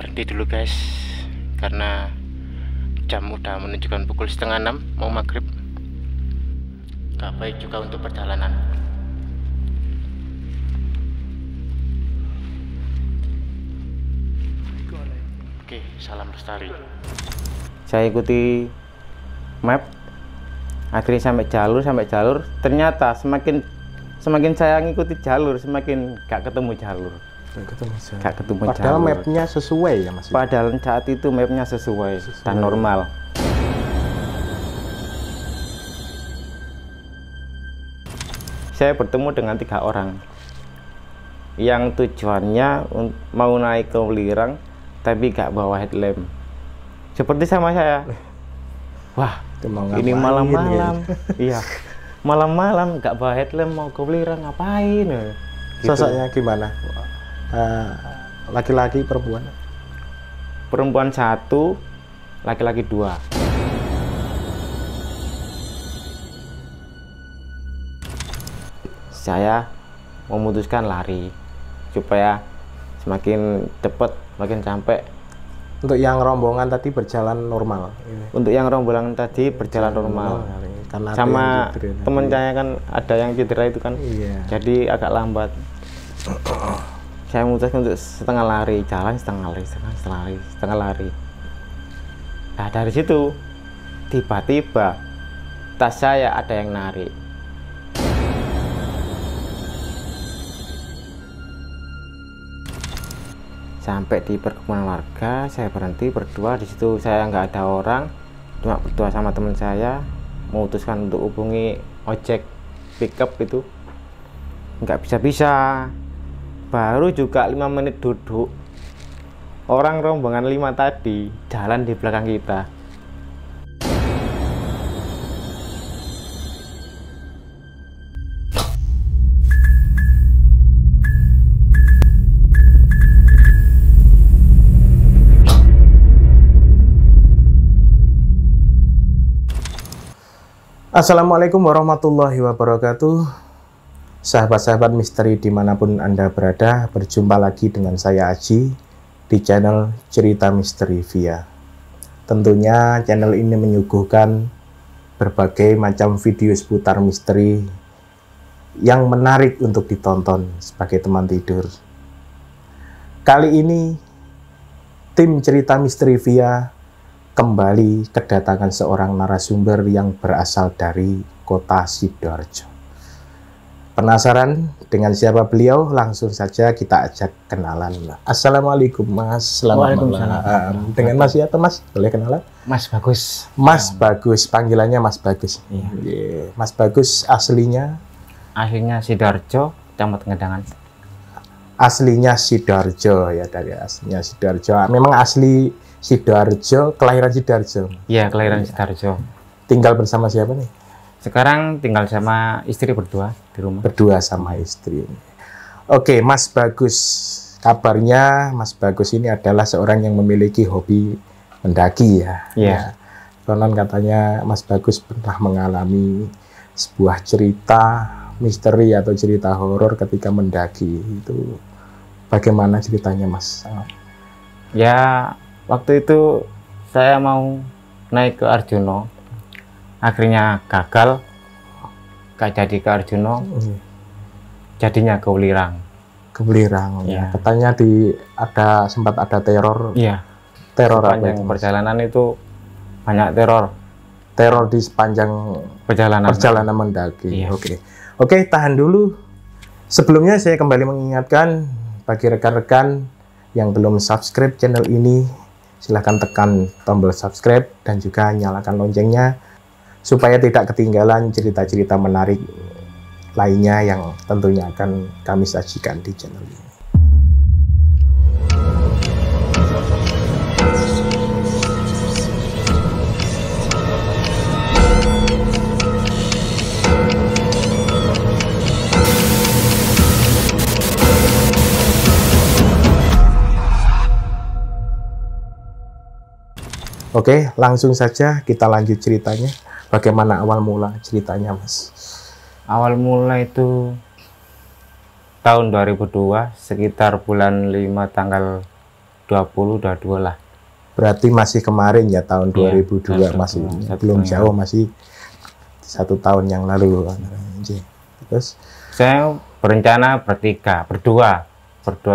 berhenti dulu guys, karena jam udah menunjukkan pukul 5:30 mau maghrib. Gak baik juga untuk perjalanan. Oke, salam lestari. Saya ikuti map, akhirnya sampai jalur. Ternyata semakin saya ngikuti jalur, semakin gak ketemu jalur. Padahal mapnya sesuai ya Mas. Padahal saat itu mapnya sesuai dan normal. Saya bertemu dengan 3 orang yang tujuannya mau naik ke Welirang tapi gak bawa headlamp, seperti sama saya. Wah, ini malam-malam iya, malam-malam gak bawa headlamp mau ke Welirang ngapain gitu. Sosoknya gimana? Laki-laki, perempuan? Perempuan 1, laki-laki 2. Saya memutuskan lari supaya semakin cepat, makin sampai. Untuk yang rombongan tadi berjalan normal. Untuk yang rombongan tadi berjalan normal. Karena sama teman saya kan ada yang cedera itu kan. Iya. Jadi agak lambat. Saya memutuskan untuk setengah lari, jalan setengah lari. Nah dari situ tiba-tiba tas saya ada yang narik. Sampai di perkebunan warga, saya berhenti berdua di situ. Saya nggak ada orang, cuma berdua sama teman saya. Memutuskan untuk hubungi ojek pickup itu, nggak bisa. Baru juga 5 menit duduk, orang rombongan 5 tadi jalan di belakang kita. Assalamualaikum warahmatullahi wabarakatuh. Sahabat-sahabat misteri dimanapun Anda berada, berjumpa lagi dengan saya Aji di channel Cerita Misteri Via. Tentunya channel ini menyuguhkan berbagai macam video seputar misteri yang menarik untuk ditonton sebagai teman tidur. Kali ini tim Cerita Misteri Via kembali kedatangan seorang narasumber yang berasal dari kota Sidoarjo. Penasaran dengan siapa beliau? Langsung saja kita ajak kenalan. Assalamualaikum Mas. Waalaikumsalam. Dengan Mas ya, Mas? Boleh kenalan? Mas Bagus. Mas Bagus, panggilannya Mas Bagus. Iya. Yeah. Mas Bagus aslinya? Aslinya Sidoarjo, Kecamatan Ngedangan. Aslinya Sidoarjo ya, dari aslinya Sidoarjo. Memang asli Sidoarjo, kelahiran Sidoarjo. Iya, kelahiran Sidoarjo. Tinggal bersama siapa nih? Sekarang tinggal sama istri berdua di rumah. Berdua sama istri. Oke, Mas Bagus. Kabarnya Mas Bagus ini adalah seorang yang memiliki hobi mendaki ya. Iya. Konon katanya Mas Bagus pernah mengalami sebuah cerita misteri atau cerita horor ketika mendaki. Itu bagaimana ceritanya, Mas? Ya, waktu itu saya mau naik ke Arjuna, akhirnya gagal, gak jadi ke Arjuna, jadinya ke Welirang. Ke Welirang, ya. Katanya sempat ada teror. Iya. Teror sepanjang apa itu, perjalanan itu banyak teror. Teror di sepanjang perjalanan mendaki. Iya. Oke, tahan dulu. Sebelumnya saya kembali mengingatkan bagi rekan-rekan yang belum subscribe channel ini, silahkan tekan tombol subscribe dan juga nyalakan loncengnya supaya tidak ketinggalan cerita-cerita menarik lainnya yang tentunya akan kami sajikan di channel ini. Oke, langsung saja kita lanjut ceritanya. Bagaimana awal mula ceritanya, Mas? Awal mula itu tahun 2002, sekitar bulan 5 tanggal 2022 lah. Berarti masih kemarin ya, tahun Iya, 2002, masih belum jauh, masih 1 tahun yang lalu. Terus saya berencana berdua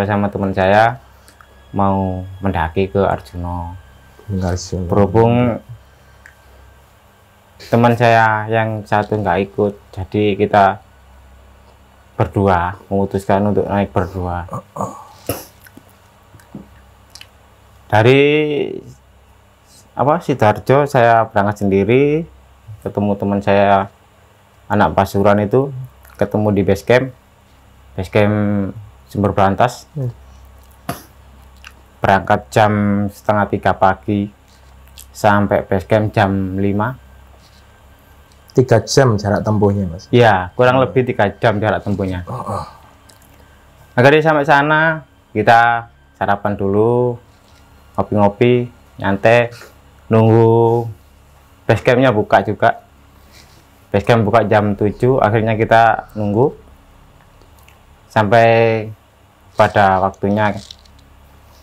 sama teman saya mau mendaki ke Arjuna. Berhubung teman saya yang satu nggak ikut, jadi kita berdua memutuskan untuk naik berdua. Dari Sidoarjo saya berangkat sendiri, ketemu teman saya anak Pasuruan itu, ketemu di base camp Sumber Berantas. Berangkat jam 2:30 pagi, sampai base camp jam 5. 3 jam jarak tempuhnya, Mas? Ya, kurang lebih 3 jam jarak tempuhnya. Akhirnya sampai sana, kita sarapan dulu, ngopi-ngopi, nyantai, nunggu base campnya buka juga. Base camp buka jam 7, akhirnya kita nunggu sampai pada waktunya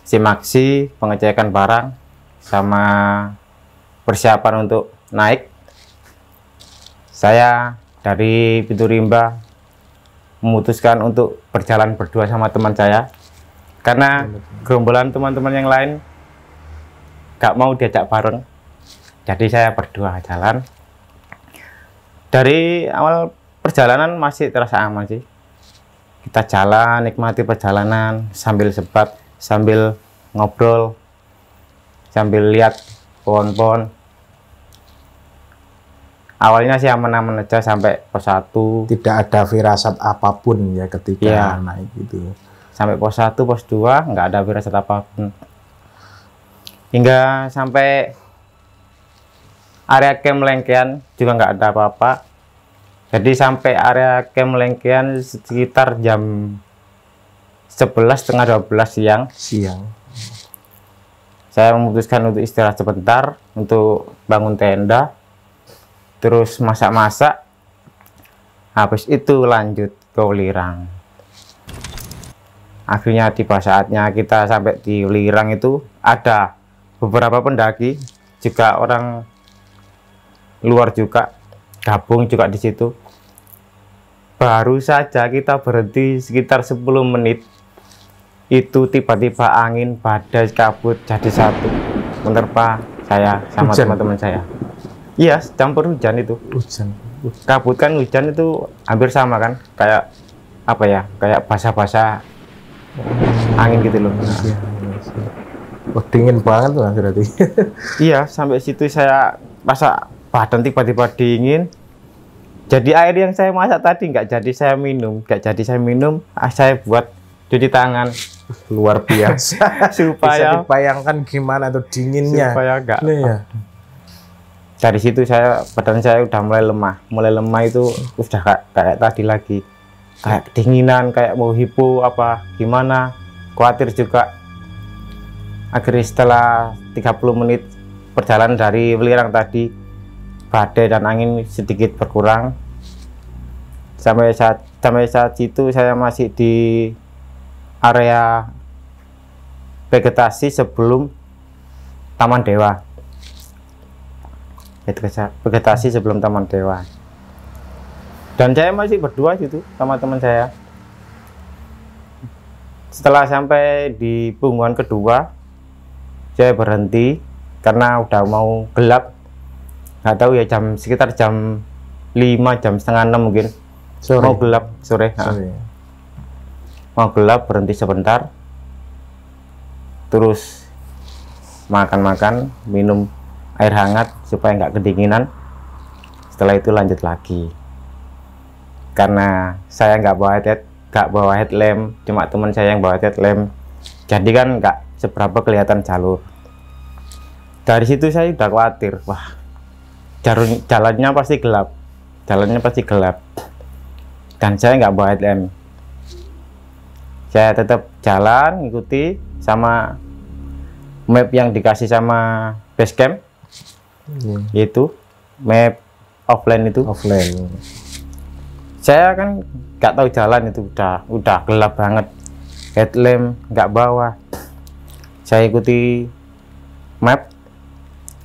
simaksi, pengecekan barang, sama persiapan untuk naik. Saya dari Pintu Rimba memutuskan untuk berjalan berdua sama teman saya, karena gerombolan teman-teman yang lain gak mau diajak bareng, jadi saya berdua jalan. Dari awal perjalanan masih terasa aman sih, kita jalan nikmati perjalanan sambil sebat, sambil ngobrol, sambil lihat pohon-pohon. Awalnya sih aman-aman aja sampai pos 1. Tidak ada firasat apapun ya ketika naik itu. Sampai pos 1, pos 2 nggak ada firasat apapun. Hingga sampai area camp Lengkean juga nggak ada apa-apa. Jadi sampai area camp Lengkean sekitar jam 11, setengah 12 siang. Saya memutuskan untuk istirahat sebentar, untuk bangun tenda, terus masak-masak. Habis itu lanjut ke Welirang. Akhirnya tiba saatnya kita sampai di Welirang. Itu ada beberapa pendaki, juga orang luar juga gabung juga di situ. Baru saja kita berhenti sekitar 10 menit, itu tiba-tiba angin badai kabut jadi satu menerpa saya sama teman-teman saya. Iya, campur hujan itu. Kabut kan hujan itu hampir sama kan, kayak apa ya, kayak basah-basah angin gitu loh. Oh, dingin banget lah berarti. Iya, sampai situ saya masa badan tiba-tiba dingin. Jadi air yang saya masak tadi nggak jadi saya minum, saya buat cuci tangan. Luar biasa. Supaya bisa dibayangkan gimana tuh dinginnya. Supaya enggak. Ya. Dari situ badan saya udah mulai lemah itu udah kayak tadi lagi, kayak kedinginan, kayak mau hipo apa gimana, khawatir juga. Akhirnya setelah 30 menit perjalanan dari Welirang tadi, badai dan angin sedikit berkurang. Sampai saat itu saya masih di area vegetasi sebelum Taman Dewa. Vegetasi sebelum Taman Dewa. Dan saya masih berdua situ sama teman saya. Setelah sampai di punggungan kedua, saya berhenti karena udah mau gelap. Nggak tahu ya, sekitar jam 5, jam setengah 6 mungkin. Sore. Mau gelap sore. Mau gelap, berhenti sebentar, terus makan-makan, minum air hangat supaya nggak kedinginan. Setelah itu lanjut lagi, karena saya nggak bawa headlamp, cuma teman saya yang bawa headlamp, jadi kan nggak seberapa kelihatan jalur. Dari situ saya udah khawatir, wah jalannya pasti gelap, dan saya nggak bawa headlamp. Saya tetap jalan, ngikuti sama map yang dikasih sama base camp. Itu map offline itu. Saya kan nggak tahu jalan itu, udah gelap banget, headlamp nggak bawa. Saya ikuti map,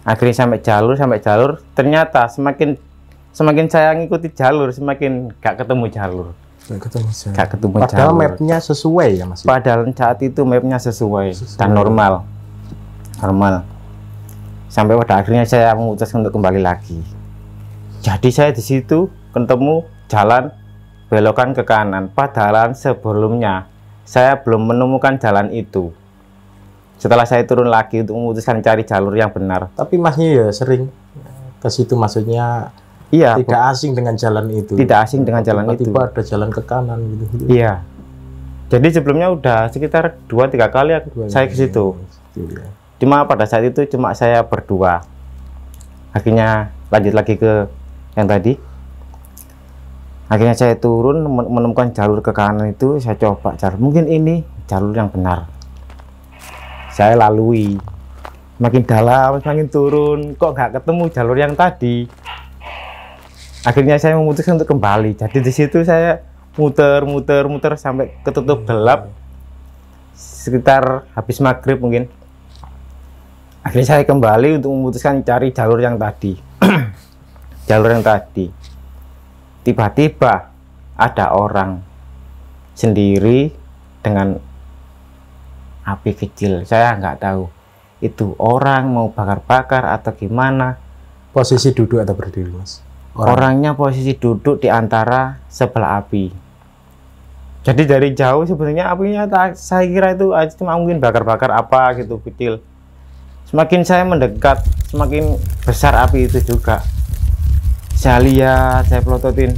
akhirnya sampai jalur. Ternyata semakin saya ngikuti jalur, semakin gak ketemu jalur. Padahal mapnya sesuai ya Mas. Padahal saat itu mapnya sesuai dan normal. Sampai pada akhirnya saya memutuskan untuk kembali lagi. Jadi saya di situ ketemu jalan belokan ke kanan. Padahal sebelumnya saya belum menemukan jalan itu. Setelah saya turun lagi untuk memutuskan cari jalur yang benar. Tapi Masnya ya sering ke situ, maksudnya iya, tidak asing dengan jalan itu. Tidak asing dengan jalan itu. Tiba-tiba ada jalan ke kanan gitu. Iya. Jadi sebelumnya udah sekitar 2-3 kali saya ke situ. Cuma pada saat itu cuma saya berdua. Akhirnya lanjut lagi ke yang tadi. Akhirnya saya turun menemukan jalur ke kanan itu, saya coba jalur. Mungkin ini jalur yang benar. Saya lalui. Makin dalam, makin turun, kok nggak ketemu jalur yang tadi. Akhirnya saya memutuskan untuk kembali. Jadi di situ saya muter sampai ketutup gelap. Sekitar habis maghrib mungkin. Akhirnya saya kembali untuk memutuskan cari jalur yang tadi. Tiba-tiba ada orang sendiri dengan api kecil. Saya nggak tahu itu orang mau bakar-bakar atau gimana. Posisi duduk atau berdiri Mas? Orangnya posisi duduk di antara sebelah api. Jadi dari jauh sebenarnya apinya saya kira itu cuma mungkin bakar-bakar apa gitu kecil. Semakin saya mendekat, semakin besar api itu juga. Saya lihat, saya pelototin.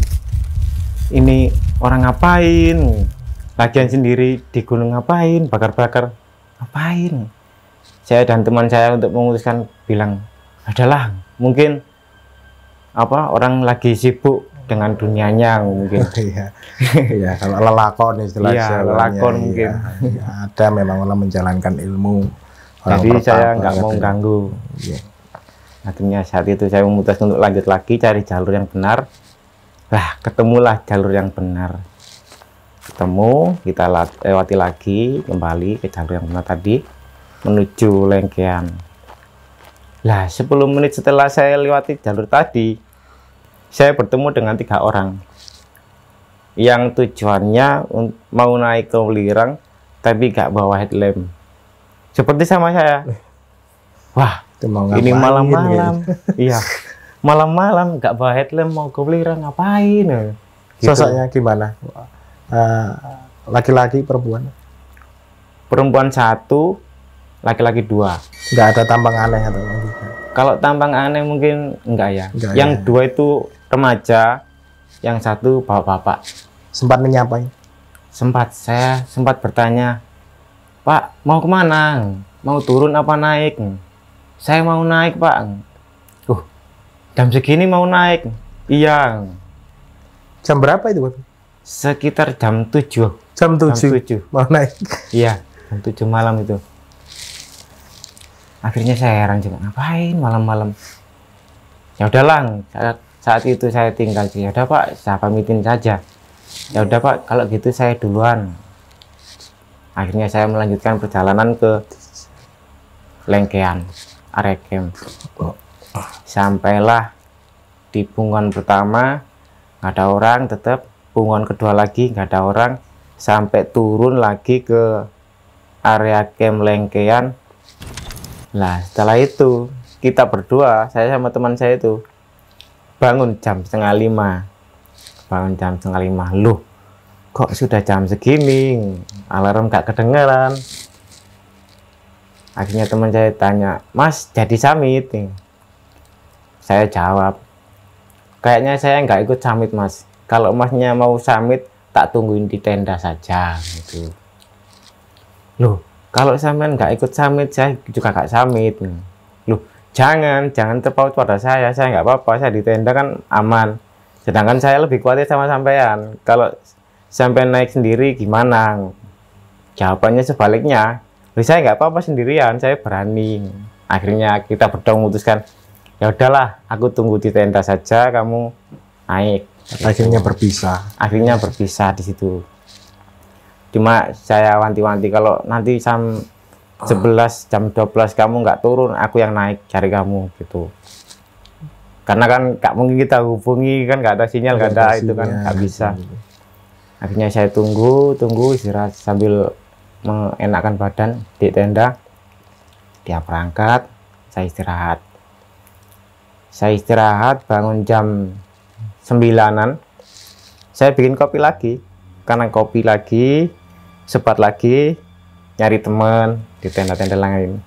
Ini orang ngapain? Lagian sendiri di gunung ngapain? Bakar-bakar ngapain? Saya dan teman saya untuk memutuskan bilang, adalah mungkin orang lagi sibuk dengan dunianya mungkin. Iya, kalau lelakon istilahnya. Iya, lelakon mungkin. Ya, ada memang orang menjalankan ilmu. Jadi saya nggak mau ganggu. Ya. Akhirnya saat itu saya memutuskan untuk lanjut lagi cari jalur yang benar. Lah, ketemulah jalur yang benar. Ketemu, kita lewati lagi kembali ke jalur yang benar tadi menuju Lengkean. Lah, 10 menit setelah saya lewati jalur tadi, saya bertemu dengan 3 orang yang tujuannya mau naik ke Welirang tapi gak bawa headlamp. Seperti sama saya. Wah, ini malam-malam. Iya, malam-malam gak bawa headlamp mau ke Welirang ngapain? Gitu. Sosoknya gimana? Laki-laki, perempuan? Perempuan 1, laki-laki 2. Nggak ada tampang aneh atau gitu? Kalau tampang aneh mungkin enggak ya. Enggak, yang ya. 2 itu remaja, yang 1 bapak-bapak. Sempat menyapa? Saya sempat bertanya, Pak, mau kemana? Mau turun apa naik? Saya mau naik, Pak. Jam segini mau naik? Iya. Jam berapa itu, Pak? Sekitar jam 7. Jam 7 mau naik? Iya, jam 7 malam itu. Akhirnya saya heran juga, ngapain malam-malam? Ya udahlah, saat itu saya tinggal. Ya udah Pak, saya pamitin saja. Ya udah Pak, kalau gitu saya duluan. Akhirnya saya melanjutkan perjalanan ke Lengkean, area camp. Sampailah di punggungan pertama, nggak ada orang, tetap punggungan kedua lagi nggak ada orang, sampai turun lagi ke area camp Lengkean. Nah, setelah itu kita berdua, saya sama teman saya itu bangun jam 4:30. Loh, kok sudah jam segini, alarm gak kedengeran. Akhirnya teman saya tanya, Mas jadi summit? Saya jawab, kayaknya saya nggak ikut summit Mas. Kalau Masnya mau summit, tak tungguin di tenda saja gitu. Loh, kalau sampean nggak ikut summit, saya juga nggak summit. Loh, jangan terpaut pada saya nggak apa-apa, saya di tenda kan aman. Sedangkan saya lebih khawatir sama sampean. Kalau sampean naik sendiri gimana? Jawabannya sebaliknya. Saya nggak apa-apa sendirian, saya berani. Akhirnya kita berdua memutuskan, ya udahlah, aku tunggu di tenda saja, kamu naik. Akhirnya berpisah. Akhirnya berpisah di situ. Cuma saya wanti-wanti kalau nanti 11 jam 12 kamu nggak turun, aku yang naik cari kamu gitu. Karena kan nggak mungkin kita hubungi, kan nggak ada sinyal, nggak ada itu kan nggak bisa. Akhirnya saya tunggu istirahat sambil mengenakkan badan di tenda. Dia berangkat, saya istirahat bangun jam 9-an. Saya bikin kopi lagi, karena kopi lagi, sempat lagi nyari teman di tenda-tenda lain,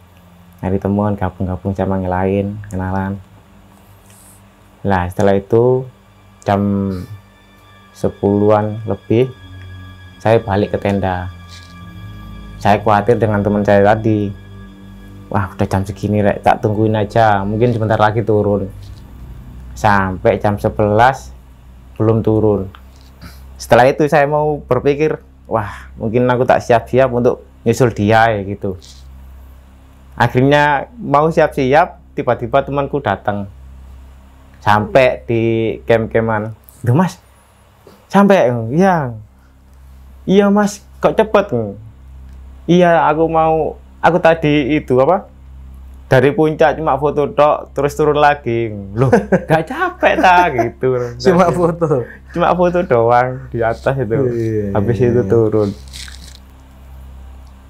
nyari teman gabung sama yang lain, kenalan. Nah setelah itu jam 10-an lebih saya balik ke tenda. Saya khawatir dengan teman saya tadi, wah udah jam segini rek, tak tungguin aja, mungkin sebentar lagi turun. Sampai jam 11 belum turun. Setelah itu saya mau berpikir, wah mungkin aku tak siap-siap untuk nyusul dia ya gitu. Akhirnya mau siap-siap, tiba-tiba temanku datang. Sampai di camp-campan, "Duh mas, sampai?" Iya mas, kok cepet?" "Iya, aku tadi itu apa, dari puncak cuma foto tok terus turun lagi." "Loh gak capek tak?" Gitu. Cuma foto doang di atas itu. Habis itu turun.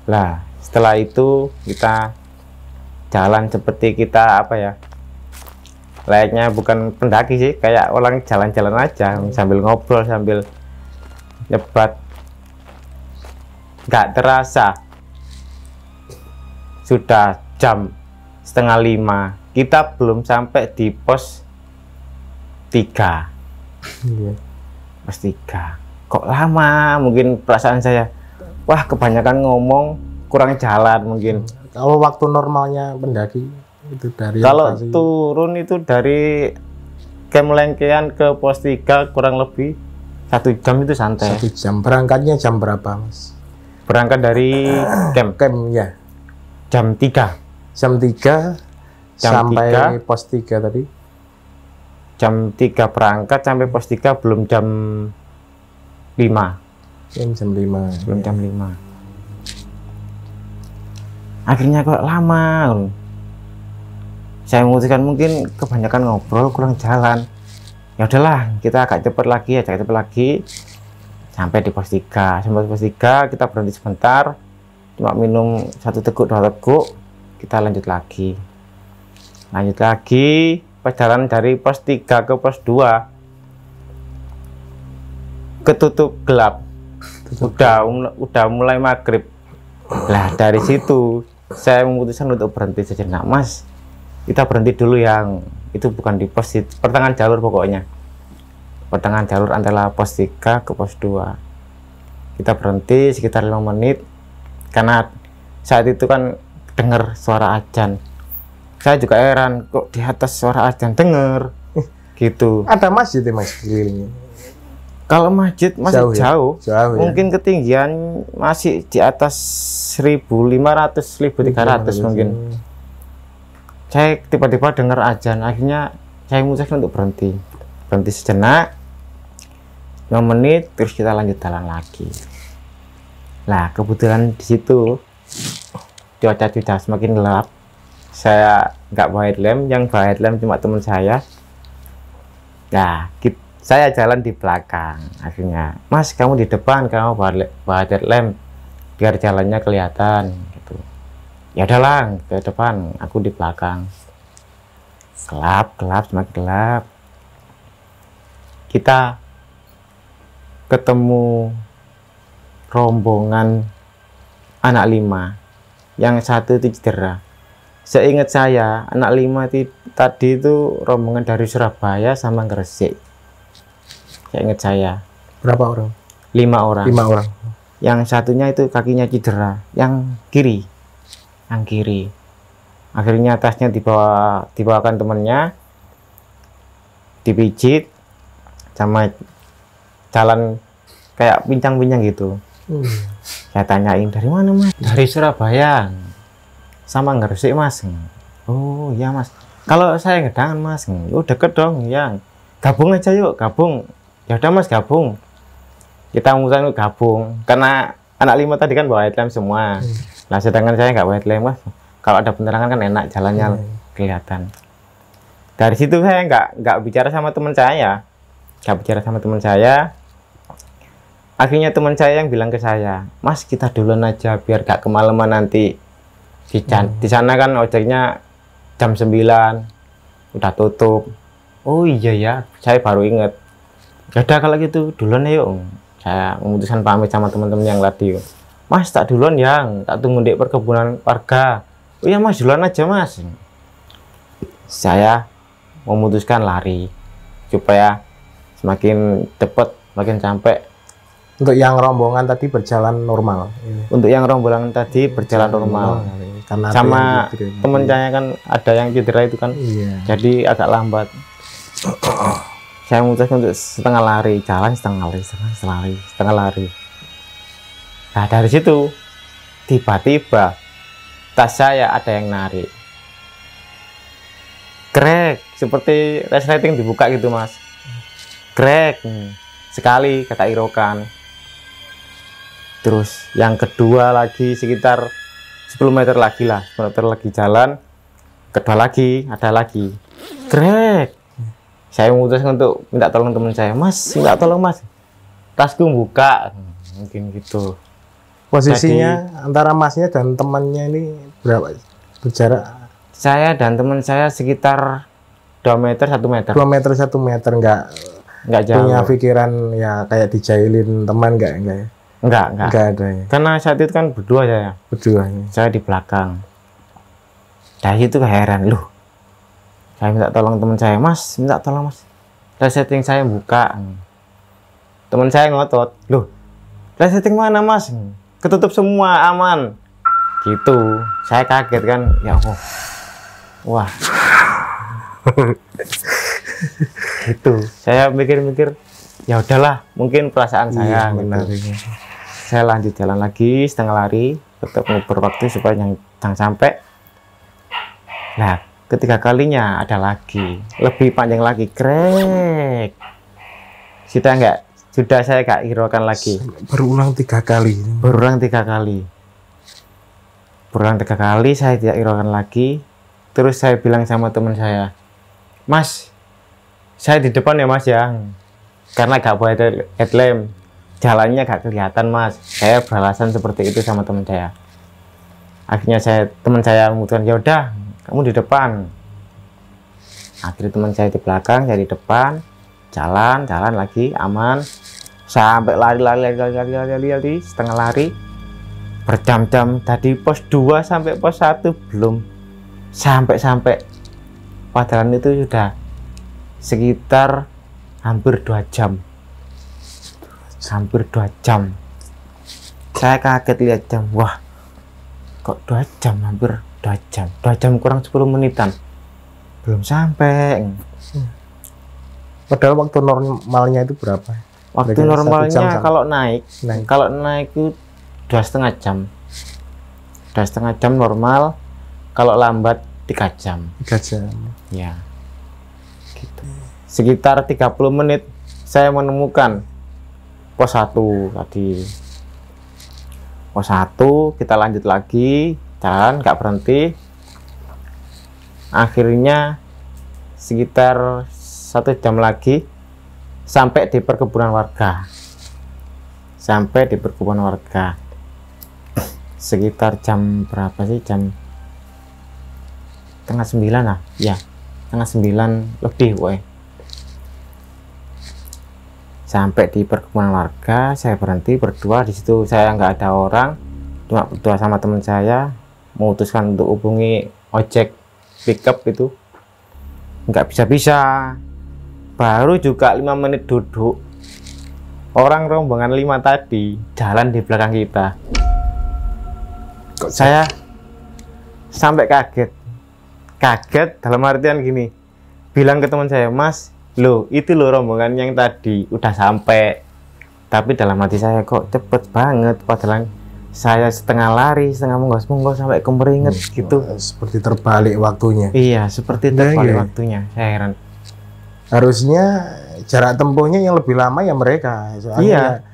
Lah setelah itu kita jalan seperti kita apa ya, layaknya bukan pendaki sih, kayak orang jalan-jalan aja sambil ngobrol, sambil nyebat. Nggak terasa sudah jam 4:30, kita belum sampai di pos 3. Pos 3 kok lama, mungkin perasaan saya, wah kebanyakan ngomong, kurang jalan mungkin. Kalau waktu normalnya pendaki itu dari kalau turun itu dari Camp Lengkean ke pos 3 kurang lebih 1 jam itu santai. 1 jam. Berangkatnya jam berapa mas? Berangkat dari camp ya jam 3. Jam 3 sampai 3, pos 3 tadi. Jam 3 berangkat sampai pos 3 belum jam 5. Jam 5. Belum jam 5. Akhirnya kok lama. Saya memutuskan mungkin kebanyakan ngobrol, kurang jalan. Ya udahlah, kita agak cepat lagi. Sampai di pos 3. Sampai di pos 3 kita berhenti sebentar, cuma minum 1 teguk 2 teguk, kita lanjut lagi. Perjalanan dari pos 3 ke pos 2 ketutup gelap. Udah mulai maghrib. Lah dari situ saya memutuskan untuk berhenti sejenak. Mas, kita berhenti dulu, yang itu bukan di pos, pertengahan jalur pokoknya, pertengahan jalur antara pos 3 ke pos 2. Kita berhenti sekitar 5 menit karena saat itu kan dengar suara azan. Saya juga heran, kok di atas suara azan denger gitu. Ada masjid ya mas kelilingnya? Kalau masjid masih jauh ya? Mungkin ketinggian masih di atas 1.500 1.300 mungkin. Saya tiba-tiba dengar azan, akhirnya saya memutuskan untuk berhenti sejenak 5 menit, terus kita lanjut jalan lagi. Nah kebetulan di situ cuaca sudah semakin gelap. Saya nggak bawa headlamp, yang bawa headlamp cuma teman saya. Nah saya jalan di belakang. Akhirnya, Mas kamu di depan, kamu bawa headlamp biar jalannya kelihatan gitu. Ya udahlah, ke depan, aku di belakang. Gelap, semakin gelap. Kita ketemu rombongan anak 5, yang 1 itu cedera. Seingat saya, anak 5 tadi itu rombongan dari Surabaya sama Gresik. Seingat saya. Berapa orang? 5 orang. 5 orang. Yang satunya itu kakinya cedera, yang kiri. Akhirnya tasnya dibawakan temannya, dipijit, sama jalan kayak pincang-pincang gitu. Saya tanyain, dari mana mas? Dari Surabaya sama Gresik mas. Oh iya mas, kalau saya Ngedangan mas. Oh deket dong ya, gabung aja yuk, gabung. Ya udah mas, gabung. Kita memutuskan gabung karena anak 5 tadi kan bawa headlamp semua. Nah sedangkan saya nggak white lamp mas, kalau ada penerangan kan enak jalannya kelihatan. Dari situ saya nggak bicara sama teman saya, akhirnya teman saya yang bilang ke saya, mas kita duluan aja biar gak kemalaman nanti. Di sana kan ojeknya jam 9 udah tutup. Oh iya ya, saya baru inget. Yaudah kalau gitu duluan yuk. Saya memutuskan pamit sama teman-teman yang tadi. Mas tak duluan ya, tak tunggu di perkebunan warga. Oh iya mas duluan aja mas. Saya memutuskan lari supaya semakin cepat, makin sampai. Untuk yang rombongan tadi berjalan normal. Untuk yang rombongan tadi berjalan normal. Karena sama temen saya kan ada yang cedera itu kan, jadi agak lambat. Saya memutuskan untuk setengah lari, jalan setengah lari. Nah dari situ tiba-tiba tas saya ada yang narik. Krek, seperti resleting dibuka gitu mas. Krek sekali kata irokan. Terus yang kedua lagi sekitar 10 meter lagi lah, 10 meter lagi jalan, kedua lagi, ada lagi. Krek. Saya memutuskan untuk minta tolong teman saya, mas, minta tolong mas, tasku buka, mungkin gitu. Posisinya jadi, antara masnya dan temannya ini berapa berjarak? Saya dan teman saya sekitar 2 meter 1 meter. 2 meter 1 meter, enggak jauh. Punya pikiran ya kayak dijailin teman enggak ya? Enggak ada ya. Karena saat itu kan berdua saya. Berdua ya. Saya di belakang. Dari itu heran, loh. Saya minta tolong teman saya, mas, minta tolong mas. Resetting saya buka. Teman saya ngotot, loh. Resetting mana mas? Ketutup semua, aman. Gitu. Saya kaget kan, ya Allah. Wah. Gitu. Saya mikir-mikir, ya udahlah, mungkin perasaan saya. Benar. Gitu. Saya lanjut jalan lagi setengah lari, tetap nguber waktu supaya jangan sampai. Nah, ketiga kalinya ada lagi, lebih panjang lagi, krek. Sudah saya gak hiraukan lagi. Berulang 3 kali. Berulang tiga kali saya tidak hiraukan lagi. Terus saya bilang sama teman saya, mas, saya di depan ya mas ya, karena gak bawa headlamp. Jalannya gak kelihatan mas. Saya beralasan seperti itu sama teman saya. Akhirnya teman saya memutuskan, ya udah kamu di depan. Akhirnya teman saya di belakang, saya di depan. Jalan lagi aman. Sampai lari setengah lari. Berjam-jam tadi pos 2 sampai pos 1 belum sampai. Padahal itu sudah sekitar hampir 2 jam. Saya kaget lihat jam, wah kok 2 jam, hampir 2 jam, 2 jam kurang 10 menitan belum sampai. Padahal waktu normalnya itu berapa? Waktu normalnya kalau naik itu 2,5 jam, 2,5 jam normal. Kalau lambat 3 jam. 3 jam ya gitu. Sekitar 30 menit saya menemukan pos 1 tadi. Pos 1 kita lanjut lagi, jalan nggak berhenti. Akhirnya sekitar 1 jam lagi sampai di perkebunan warga. Sekitar jam berapa sih? Jam setengah 9 lah. Ya, setengah 9 lebih woy. Sampai di perkebunan warga, saya berhenti berdua di situ. Saya nggak ada orang, cuma berdua sama teman saya. Memutuskan untuk hubungi ojek pickup itu, nggak bisa. Baru juga 5 menit duduk, orang rombongan 5 tadi jalan di belakang kita. Saya sampai kaget dalam artian gini, bilang ke teman saya, mas, loh itu loh rombongan yang tadi udah sampai. Tapi dalam hati saya, kok cepet banget, padahal saya setengah lari, setengah munggos sampai kemeringet gitu. Seperti terbalik waktunya. Iya, seperti terbalik waktunya. Saya heran. Harusnya jarak tempuhnya yang lebih lama ya mereka. Soalnya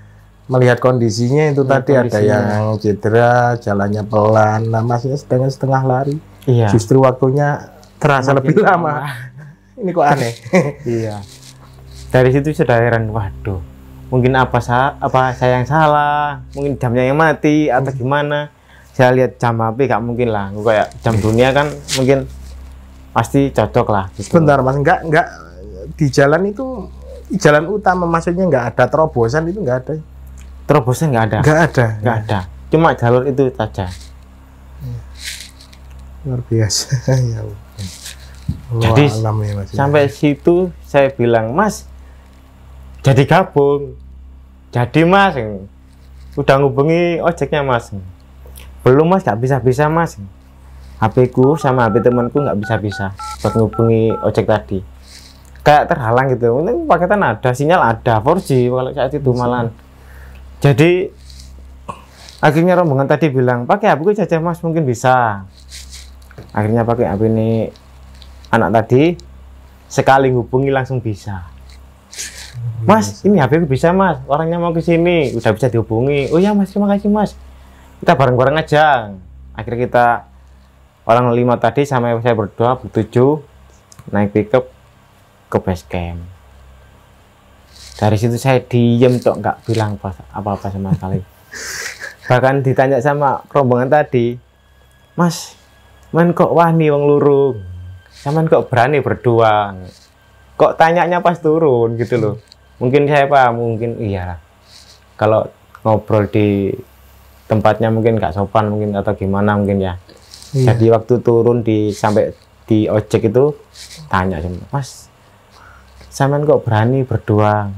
melihat kondisinya itu Melihat tadi ada kondisinya. yang cedera, jalannya pelan, nah masnya setengah lari. Iya. Justru waktunya terasa Semakin lebih lama. Ini kok aneh. Iya. Dari situ sudah heran, waduh, mungkin apa saya yang salah, mungkin jamnya yang mati atau gimana. Saya lihat jam HP gak mungkin lah, kayak jam dunia kan mungkin pasti cocok lah gitu. Sebentar Mas, enggak di jalan itu, jalan utama maksudnya nggak ada terobosan, itu nggak ada. Terobosan nggak ada. Nggak ada. Cuma jalur itu saja. Luar biasa. Ya Allah. Jadi Alam ya, Mas. sampai situ saya bilang, Mas, jadi gabung. Jadi Mas, udah ngubungi ojeknya Mas. Belum Mas, nggak bisa Mas. HP ku sama HP temanku nggak bisa buat ngubungi ojek tadi. Kayak terhalang gitu. Ini paketan ada, sinyal ada, 4G kalau saat itu malahan. Jadi akhirnya rombongan tadi bilang, pakai HP ku saja Mas, mungkin bisa. Akhirnya pakai HP ini anak tadi, sekali hubungi langsung bisa. Mas, ini HP ku bisa Mas, orangnya mau ke sini, udah bisa dihubungi. Oh ya Mas, terima kasih Mas. Kita bareng-bareng aja. Akhirnya kita orang 5 tadi sama saya berdua bertujuh naik pickup ke base camp. Dari situ saya diem tok, nggak bilang apa-apa sama sekali. Bahkan ditanya sama rombongan tadi, Mas, man kok wani wong lurung, sampean kok berani berdua, kok tanyanya pas turun gitu loh. Mungkin saya paham, mungkin iya lah, kalau ngobrol di tempatnya mungkin nggak sopan mungkin atau gimana mungkin ya. Iya. Jadi waktu turun sampai di ojek itu tanya sama, Mas, sampean kok berani berdua?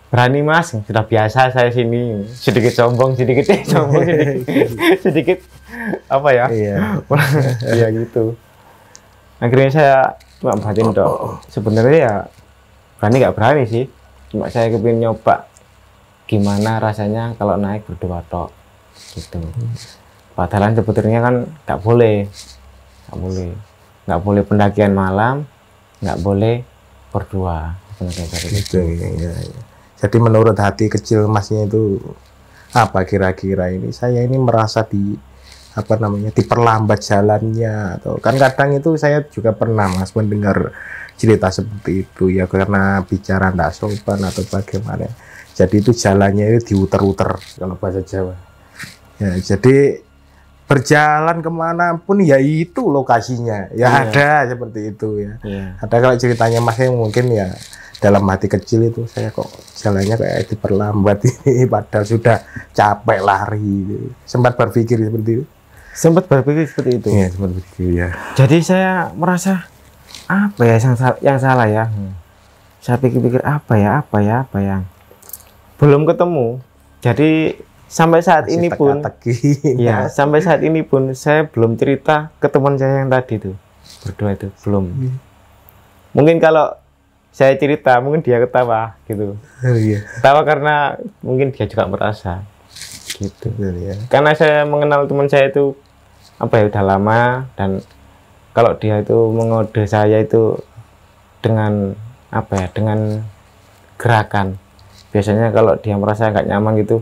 Berani Mas, sudah biasa saya sini. Sedikit sombong, sedikit sedikit apa ya? Iya. Iya gitu. Akhirnya saya cuma batin dok. Sebenarnya ya berani nggak berani sih. Cuma saya kepingin nyoba gimana rasanya kalau naik berdua tok gitu. Padahal sebetulnya kan nggak boleh, nggak boleh pendakian malam, nggak boleh berdua. Gitu, ya. Jadi menurut hati kecil Masnya itu apa kira-kira ini? Saya ini merasa diperlambat jalannya, atau kan kadang itu saya juga pernah Mas mendengar cerita seperti itu ya, karena bicara tidak sopan atau bagaimana. Jadi itu jalannya itu diuter-uter kalau bahasa Jawa. Ya, jadi berjalan kemanapun ya itu lokasinya ya. Iya. Ada seperti itu ya. Iya. Ada kalau ceritanya Mas yang mungkin ya dalam hati kecil itu, saya kok jalannya kayak diperlambat ini padahal sudah capek lari. Sempat berpikir seperti itu? Sempat berpikir seperti itu. Iya, sempat berpikir ya. Jadi saya merasa apa ya yang salah ya. Saya pikir-pikir apa ya yang belum ketemu. Jadi sampai saat masih ini pun ya, sampai saat ini pun saya belum cerita ke teman saya yang tadi tuh berdua itu belum. Mungkin kalau saya cerita mungkin dia ketawa gitu. Iya. Ketawa karena mungkin dia juga merasa gitu. Iya. Karena saya mengenal teman saya itu apa ya udah lama, dan kalau dia itu mengode saya itu dengan apa ya, dengan gerakan. Biasanya kalau dia merasa nggak nyaman gitu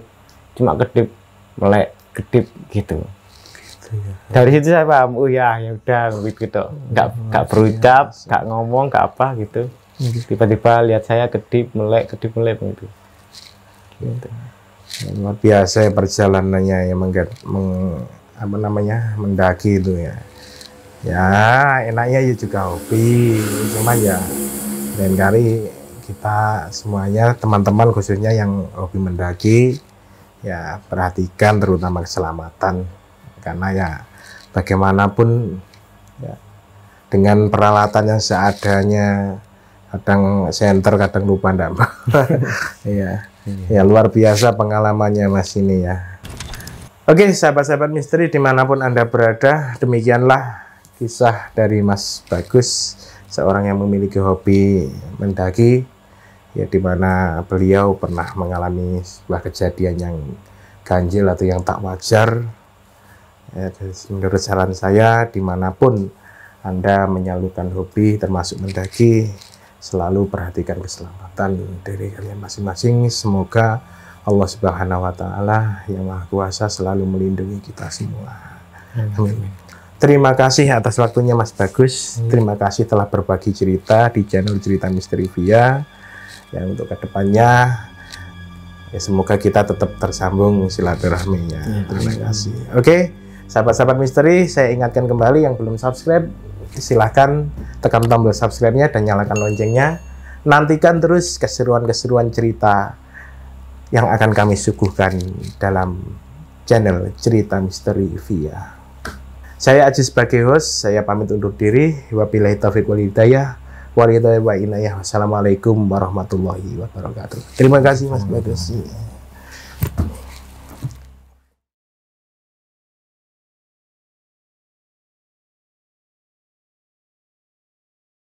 cuma kedip melek kedip gitu. Dari situ saya paham, oh ya udah gitu, nggak berucap, nggak ngomong, nggak apa gitu. Tiba-tiba lihat saya kedip melek gitu. Luar biasa ya perjalanannya ya, mendaki itu ya. Ya enaknya ya juga hobi, cuma ya lain kali kita semuanya teman-teman khususnya yang hobi mendaki ya perhatikan terutama keselamatan, karena ya bagaimanapun ya dengan peralatan yang seadanya, kadang senter kadang lupa ndak. Iya. Ya luar biasa pengalamannya Mas ini ya. Oke sahabat-sahabat misteri dimanapun Anda berada, demikianlah kisah dari Mas Bagus, seorang yang memiliki hobi mendaki ya, dimana beliau pernah mengalami sebuah kejadian yang ganjil atau yang tak wajar ya. Menurut saran saya, dimanapun Anda menyalurkan hobi termasuk mendaki, selalu perhatikan keselamatan dari kalian masing-masing. Semoga Allah Subhanahu wa Ta'ala yang Maha Kuasa selalu melindungi kita semua. Amin. Terima kasih atas waktunya Mas Bagus. Terima kasih telah berbagi cerita di channel Cerita Misteri Via. Yang untuk kedepannya, ya semoga kita tetap tersambung silaturahminya. Terima kasih. Oke, sahabat-sahabat misteri, saya ingatkan kembali yang belum subscribe, silahkan tekan tombol subscribe-nya dan nyalakan loncengnya. Nantikan terus keseruan-keseruan cerita yang akan kami suguhkan dalam channel Cerita Misteri Via. Saya Aji sebagai host, saya pamit undur diri. Wabillahi taufiq wal hidayah. Wassalamualaikum warahmatullahi wabarakatuh. Terima kasih Mas Bagus.